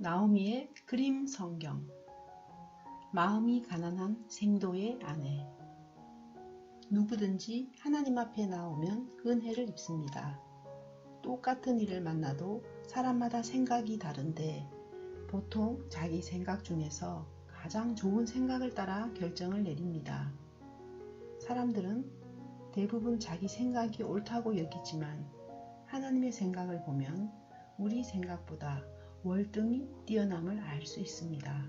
나오미의 그림 성경. 마음이 가난한 생도의 아내. 누구든지 하나님 앞에 나오면 은혜를 입습니다. 똑같은 일을 만나도 사람마다 생각이 다른데 보통 자기 생각 중에서 가장 좋은 생각을 따라 결정을 내립니다. 사람들은 대부분 자기 생각이 옳다고 여기지만 하나님의 생각을 보면 우리 생각보다 월등히 뛰어남을 알 수 있습니다.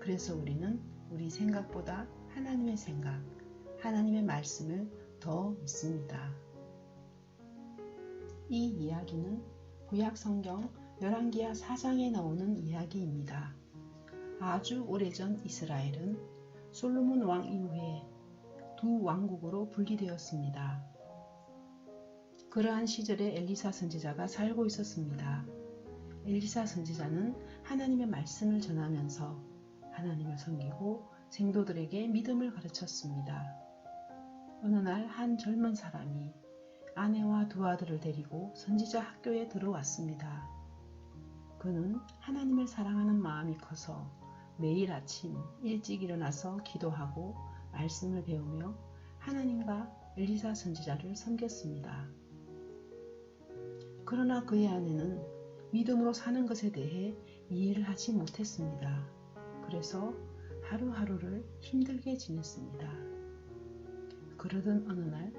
그래서 우리는 우리 생각보다 하나님의 생각, 하나님의 말씀을 더 믿습니다. 이 이야기는 구약 성경 열왕기하 4장에 나오는 이야기입니다. 아주 오래전 이스라엘은 솔로몬 왕 이후에 두 왕국으로 분리되었습니다. 그러한 시절에 엘리사 선지자가 살고 있었습니다. 엘리사 선지자는 하나님의 말씀을 전하면서 하나님을 섬기고 생도들에게 믿음을 가르쳤습니다. 어느 날 한 젊은 사람이 아내와 두 아들을 데리고 선지자 학교에 들어왔습니다. 그는 하나님을 사랑하는 마음이 커서 매일 아침 일찍 일어나서 기도하고 말씀을 배우며 하나님과 엘리사 선지자를 섬겼습니다. 그러나 그의 아내는 믿음으로 사는 것에 대해 이해를 하지 못했습니다. 그래서 하루하루를 힘들게 지냈습니다. 그러던 어느 날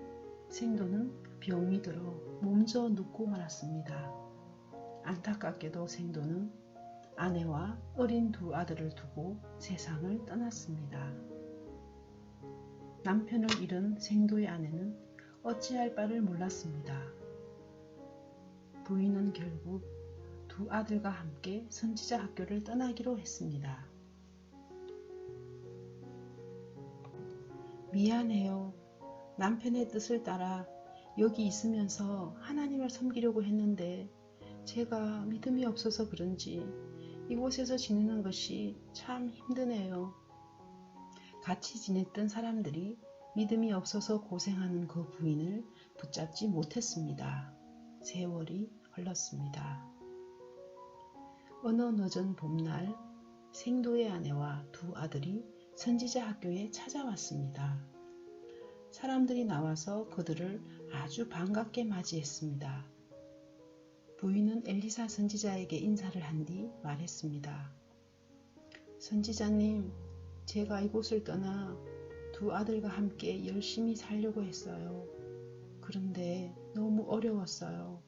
생도는 병이 들어 몸져 눕고 말았습니다. 안타깝게도 생도는 아내와 어린 두 아들을 두고 세상을 떠났습니다. 남편을 잃은 생도의 아내는 어찌할 바를 몰랐습니다. 부인은 결국 두 아들과 함께 선지자 학교를 떠나기로 했습니다. 미안해요. 남편의 뜻을 따라 여기 있으면서 하나님을 섬기려고 했는데 제가 믿음이 없어서 그런지 이곳에서 지내는 것이 참 힘드네요. 같이 지냈던 사람들이 믿음이 없어서 고생하는 그 부인을 붙잡지 못했습니다. 세월이 흘렀습니다. 어느 늦은 봄날 생도의 아내와 두 아들이 선지자 학교에 찾아왔습니다. 사람들이 나와서 그들을 아주 반갑게 맞이했습니다. 부인은 엘리사 선지자에게 인사를 한 뒤 말했습니다. 선지자님, 제가 이곳을 떠나 두 아들과 함께 열심히 살려고 했어요. 그런데 너무 어려웠어요.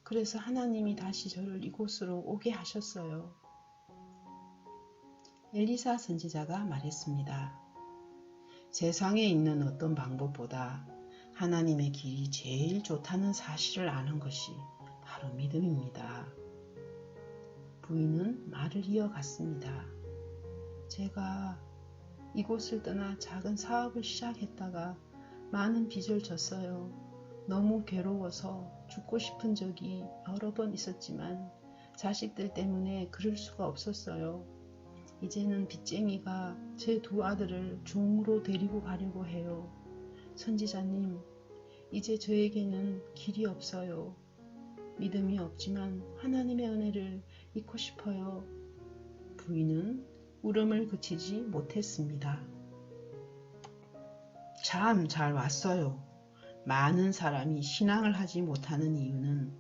그래서 하나님이 다시 저를 이곳으로 오게 하셨어요. 엘리사 선지자가 말했습니다. 세상에 있는 어떤 방법보다 하나님의 길이 제일 좋다는 사실을 아는 것이 바로 믿음입니다. 부인은 말을 이어갔습니다. 제가 이곳을 떠나 작은 사업을 시작했다가 많은 빚을 졌어요. 너무 괴로워서 죽고 싶은 적이 여러 번 있었지만 자식들 때문에 그럴 수가 없었어요. 이제는 빚쟁이가 제 두 아들을 종으로 데리고 가려고 해요. 선지자님, 이제 저에게는 길이 없어요. 믿음이 없지만 하나님의 은혜를 잊고 싶어요. 부인은 울음을 그치지 못했습니다. 참 잘 왔어요. 많은 사람이 신앙을 하지 못하는 이유는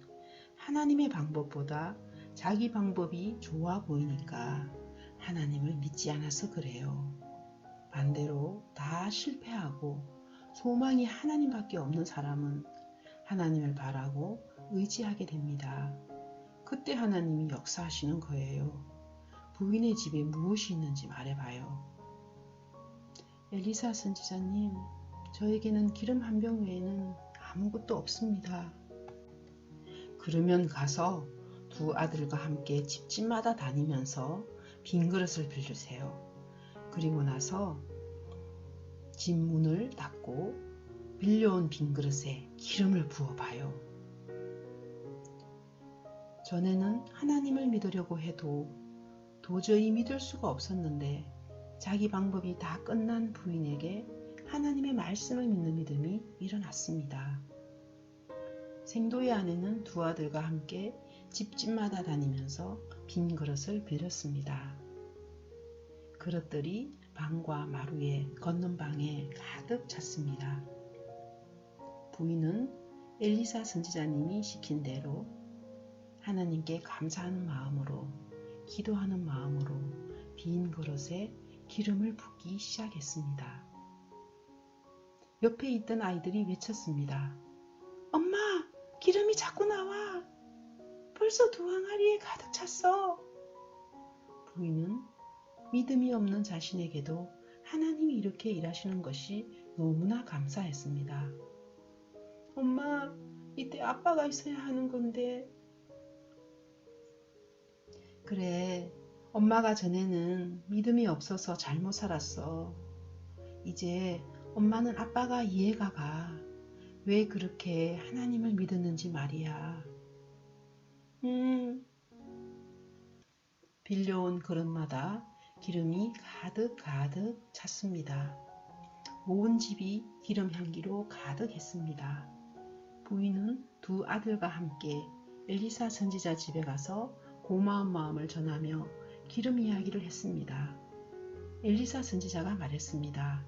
하나님의 방법보다 자기 방법이 좋아 보이니까 하나님을 믿지 않아서 그래요. 반대로 다 실패하고 소망이 하나님밖에 없는 사람은 하나님을 바라고 의지하게 됩니다. 그때 하나님이 역사하시는 거예요. 부인의 집에 무엇이 있는지 말해봐요. 엘리사 선지자님, 저에게는 기름 한 병 외에는 아무것도 없습니다. 그러면 가서 두 아들과 함께 집집마다 다니면서 빈 그릇을 빌리세요. 그리고 나서 집 문을 닫고 빌려온 빈 그릇에 기름을 부어봐요. 전에는 하나님을 믿으려고 해도 도저히 믿을 수가 없었는데 자기 방법이 다 끝난 부인에게 하나님의 말씀을 믿는 믿음이 일어났습니다. 생도의 아내는 두 아들과 함께 집집마다 다니면서 빈 그릇을 빌렸습니다. 그릇들이 방과 마루에 걷는 방에 가득 찼습니다. 부인은 엘리사 선지자님이 시킨 대로 하나님께 감사하는 마음으로 기도하는 마음으로 빈 그릇에 기름을 붓기 시작했습니다. 옆에 있던 아이들이 외쳤습니다. 엄마, 기름이 자꾸 나와. 벌써 두 항아리에 가득 찼어. 부인은 믿음이 없는 자신에게도 하나님이 이렇게 일하시는 것이 너무나 감사했습니다. 엄마, 이때 아빠가 있어야 하는 건데. 그래, 엄마가 전에는 믿음이 없어서 잘못 살았어. 이제 엄마는 아빠가 이해가 가. 왜 그렇게 하나님을 믿었는지 말이야. 빌려온 그릇마다 기름이 가득 찼습니다. 온 집이 기름 향기로 가득했습니다. 부인은 두 아들과 함께 엘리사 선지자 집에 가서 고마운 마음을 전하며 기름 이야기를 했습니다. 엘리사 선지자가 말했습니다.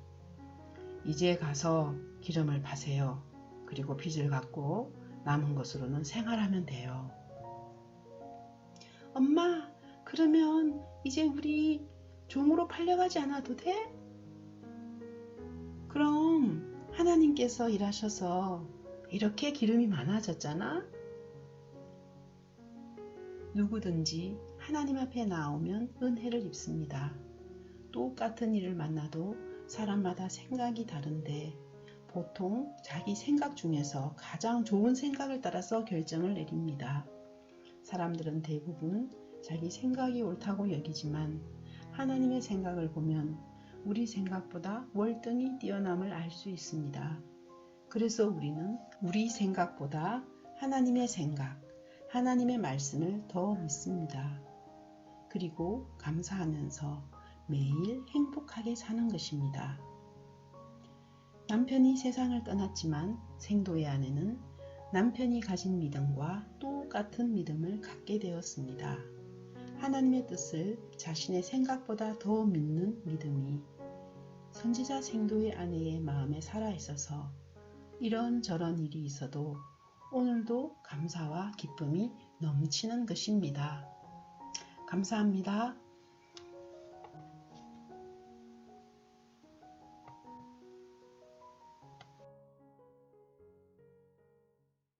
이제 가서 기름을 파세요. 그리고 빚을 갚고 남은 것으로는 생활하면 돼요. 엄마, 그러면 이제 우리 종으로 팔려가지 않아도 돼? 그럼 하나님께서 일하셔서 이렇게 기름이 많아졌잖아? 누구든지 하나님 앞에 나오면 은혜를 입습니다. 똑같은 일을 만나도 사람마다 생각이 다른데 보통 자기 생각 중에서 가장 좋은 생각을 따라서 결정을 내립니다. 사람들은 대부분 자기 생각이 옳다고 여기지만 하나님의 생각을 보면 우리 생각보다 월등히 뛰어남을 알 수 있습니다. 그래서 우리는 우리 생각보다 하나님의 생각, 하나님의 말씀을 더 믿습니다. 그리고 감사하면서 매일 행복하게 사는 것입니다. 남편이 세상을 떠났지만 생도의 아내는 남편이 가진 믿음과 똑같은 믿음을 갖게 되었습니다. 하나님의 뜻을 자신의 생각보다 더 믿는 믿음이 선지자 생도의 아내의 마음에 살아있어서 이런저런 일이 있어도 오늘도 감사와 기쁨이 넘치는 것입니다. 감사합니다.